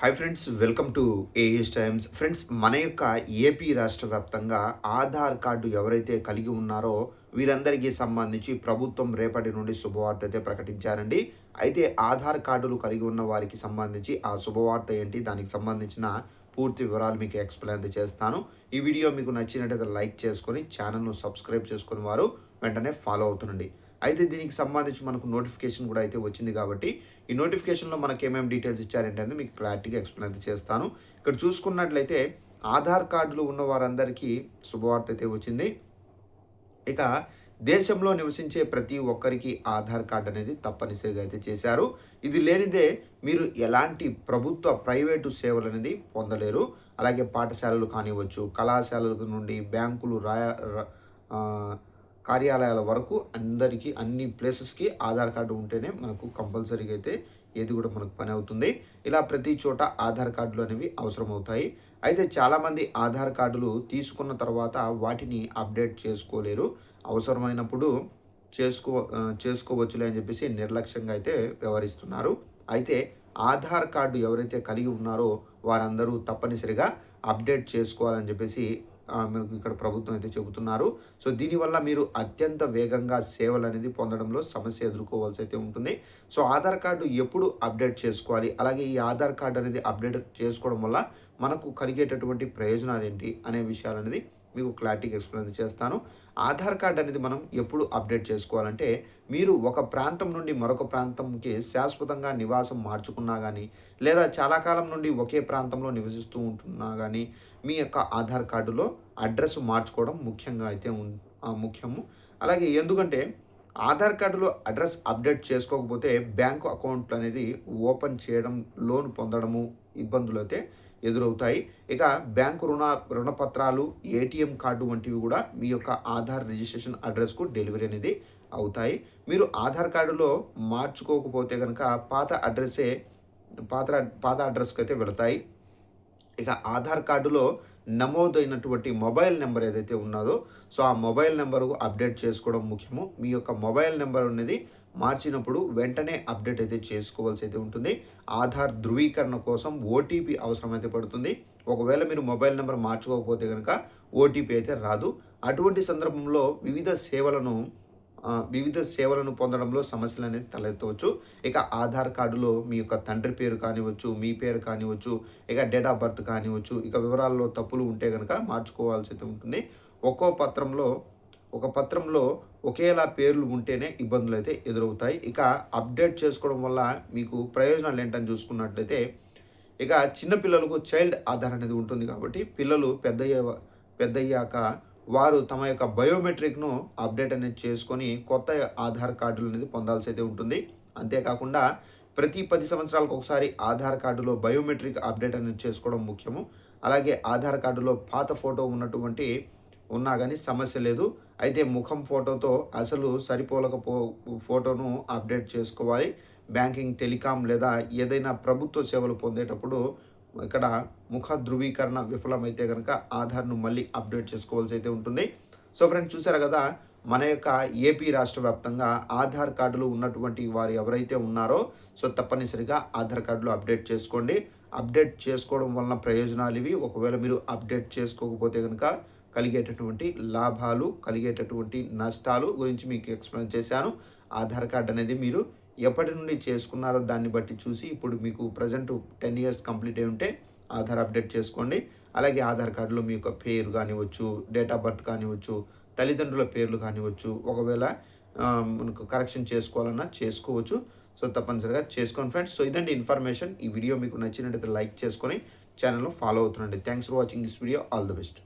Hi friends, welcome to AS Times. Friends, మన యొక్క AP రాష్ట్ర వ్యాప్తంగా ఆధార్ కార్డు ఎవరైతే కలిగి ఉన్నారో వీరందరికీ సంబంధించి ప్రభుత్వం రేపటి నుండి శుభవార్త అయితే ప్రకటించారండి. అయితే ఆధార్ కార్డులు కలిగి ఉన్న వారికి సంబంధించి ఆ శుభవార్త ఏంటి, దానికి సంబంధించిన పూర్తి వివరాలు మీకు ఎక్స్ప్లెయిన్ అయితే చేస్తాను. ఈ వీడియో మీకు నచ్చినట్టయితే లైక్ చేసుకొని ఛానల్ను సబ్స్క్రైబ్ చేసుకుని వారు వెంటనే ఫాలో అవుతుండండి. అయితే దీనికి సంబంధించి మనకు నోటిఫికేషన్ కూడా అయితే వచ్చింది కాబట్టి ఈ నోటిఫికేషన్లో మనకి ఏమేమి డీటెయిల్స్ ఇచ్చారంటే మీకు క్లారిటీగా ఎక్స్ప్లెయిన్ అయితే చేస్తాను. ఇక్కడ చూసుకున్నట్లయితే ఆధార్ కార్డులు ఉన్న వారందరికీ శుభవార్త అయితే వచ్చింది. ఇక దేశంలో నివసించే ప్రతి ఒక్కరికి ఆధార్ కార్డు అనేది తప్పనిసరిగా అయితే చేశారు. ఇది లేనిదే మీరు ఎలాంటి ప్రభుత్వ ప్రైవేటు సేవలు అనేది పొందలేరు. అలాగే పాఠశాలలు కానివ్వచ్చు, కళాశాలల నుండి బ్యాంకులు కార్యాలయాల వరకు అందరికీ అన్ని ప్లేసెస్కి ఆధార్ కార్డు ఉంటేనే మనకు కంపల్సరీగా అయితే ఏది కూడా మనకు పని అవుతుంది. ఇలా ప్రతి చోట ఆధార్ కార్డులు అనేవి అవసరం అవుతాయి. అయితే చాలామంది ఆధార్ కార్డులు తీసుకున్న తర్వాత వాటిని అప్డేట్ చేసుకోలేరు. అవసరమైనప్పుడు చేసుకోవచ్చులే అని చెప్పేసి నిర్లక్ష్యంగా అయితే వ్యవహరిస్తున్నారు. అయితే ఆధార్ కార్డు ఎవరైతే కలిగి ఉన్నారో వారందరూ తప్పనిసరిగా అప్డేట్ చేసుకోవాలని చెప్పేసి మనకు ఇక్కడ ప్రభుత్వం అయితే చెబుతున్నారు. సో దీనివల్ల మీరు అత్యంత వేగంగా సేవలు అనేది పొందడంలో సమస్య ఎదుర్కోవాల్సి అయితే ఉంటుంది. సో ఆధార్ కార్డు ఎప్పుడు అప్డేట్ చేసుకోవాలి, అలాగే ఈ ఆధార్ కార్డు అనేది అప్డేట్ చేసుకోవడం వల్ల మనకు కలిగేటటువంటి ప్రయోజనాలు ఏంటి అనే విషయాలు అనేది మీకు క్లారిటీగా ఎక్స్ప్లెయిన్ చేస్తాను. ఆధార్ కార్డ్ అనేది మనం ఎప్పుడు అప్డేట్ చేసుకోవాలంటే, మీరు ఒక ప్రాంతం నుండి మరొక ప్రాంతంకి శాశ్వతంగా నివాసం మార్చుకున్నా కానీ, లేదా చాలా కాలం నుండి ఒకే ప్రాంతంలో నివసిస్తూ ఉంటున్నా కానీ మీ యొక్క ఆధార్ కార్డులో అడ్రస్ మార్చుకోవడం ముఖ్యంగా అయితే ముఖ్యము. అలాగే ఎందుకంటే ఆధార్ కార్డులో అడ్రస్ అప్డేట్ చేసుకోకపోతే బ్యాంకు అకౌంట్ అనేది ఓపెన్ చేయడం, లోన్ పొందడము ఇబ్బందులు అయితే ఎదురవుతాయి. ఇక బ్యాంకు రుణపత్రాలు, ఏటీఎం కార్డు వంటివి కూడా మీ యొక్క ఆధార్ రిజిస్ట్రేషన్ అడ్రస్కు డెలివరీ అనేది అవుతాయి. మీరు ఆధార్ కార్డులో మార్చుకోకపోతే కనుక పాత అడ్రస్కి అయితే వెళతాయి. ఇక ఆధార్ కార్డులో నమోదైనటువంటి మొబైల్ నెంబర్ ఏదైతే ఉన్నదో, సో ఆ మొబైల్ నెంబరు అప్డేట్ చేసుకోవడం ముఖ్యము. మీ యొక్క మొబైల్ నెంబర్ అనేది మార్చినప్పుడు వెంటనే అప్డేట్ అయితే చేసుకోవాల్సి అయితే ఉంటుంది. ఆధార్ ధృవీకరణ కోసం ఓటీపీ అవసరమైతే పడుతుంది. ఒకవేళ మీరు మొబైల్ నెంబర్ మార్చుకోకపోతే కనుక ఓటీపీ అయితే రాదు. అటువంటి సందర్భంలో వివిధ సేవలను పొందడంలో సమస్యలు అనేది తలెత్తవచ్చు. ఇక ఆధార్ కార్డులో మీ యొక్క తండ్రి పేరు కానివచ్చు, మీ పేరు కానివచ్చు, ఇక డేట్ ఆఫ్ బర్త్ కానివచ్చు, ఇక వివరాల్లో తప్పులు ఉంటే కనుక మార్చుకోవాల్సి అయితే ఉంటుంది. ఒక పత్రంలో ఒకేలా పేర్లు ఉంటేనే ఇబ్బందులు అయితే ఎదురవుతాయి. ఇక అప్డేట్ చేసుకోవడం వల్ల మీకు ప్రయోజనాలు ఏంటని చూసుకున్నట్లయితే, ఇక చిన్నపిల్లలకు చైల్డ్ ఆధార్ అనేది ఉంటుంది కాబట్టి పిల్లలు పెద్దయ్యాక వారు తమ యొక్క బయోమెట్రిక్ను అప్డేట్ అనేది చేసుకొని కొత్త ఆధార్ కార్డులు అనేది పొందాల్సి అయితే ఉంటుంది. అంతేకాకుండా ప్రతి 10 సంవత్సరాలకు ఒకసారి ఆధార్ కార్డులో బయోమెట్రిక్ అప్డేట్ అనేది చేసుకోవడం ముఖ్యము. అలాగే ఆధార్ కార్డులో పాత ఫోటో ఉన్నా కానీ సమస్య లేదు. అయితే ముఖం ఫోటోతో అసలు ఫోటోను అప్డేట్ చేసుకోవాలి. బ్యాంకింగ్, టెలికాం లేదా ఏదైనా ప్రభుత్వ సేవలు పొందేటప్పుడు ఇక్కడ ముఖ ధృవీకరణ విఫలమైతే కనుక ఆధార్ను మళ్ళీ అప్డేట్ చేసుకోవాల్సి అయితే ఉంటుంది. సో ఫ్రెండ్స్, చూసారు కదా, మన యొక్క ఏపీ రాష్ట్ర వ్యాప్తంగా ఆధార్ కార్డులు ఉన్నటువంటి వారు ఎవరైతే ఉన్నారో సో తప్పనిసరిగా ఆధార్ కార్డులు అప్డేట్ చేసుకోండి. అప్డేట్ చేసుకోవడం వలన ప్రయోజనాలు ఇవి. ఒకవేళ మీరు అప్డేట్ చేసుకోకపోతే కనుక కలిగేటటువంటి లాభాలు, కలిగేటటువంటి నష్టాలు గురించి మీకు ఎక్స్ప్లెయిన్ చేశాను. ఆధార్ కార్డు అనేది మీరు ఎప్పటి నుండి చేసుకున్నారో దాన్ని బట్టి చూసి, ఇప్పుడు మీకు ప్రజెంట్ 10 years కంప్లీట్ అయి ఉంటే ఆధార్ అప్డేట్ చేసుకోండి. అలాగే ఆధార్ కార్డులో మీ యొక్క పేరు కానివచ్చు, డేట్ ఆఫ్ బర్త్ కానివచ్చు, తల్లిదండ్రుల పేర్లు కానివచ్చు, ఒకవేళ మనకు కరెక్షన్ చేసుకోవాలన్నా చేసుకోవచ్చు. సో తప్పనిసరిగా చేసుకోండి ఫ్రెండ్స్. సో ఇదండి ఇన్ఫర్మేషన్. ఈ వీడియో మీకు నచ్చినట్టయితే లైక్ చేసుకొని ఛానల్ను ఫాలో అవుతుండండి. Thanks for watching this video. All the best.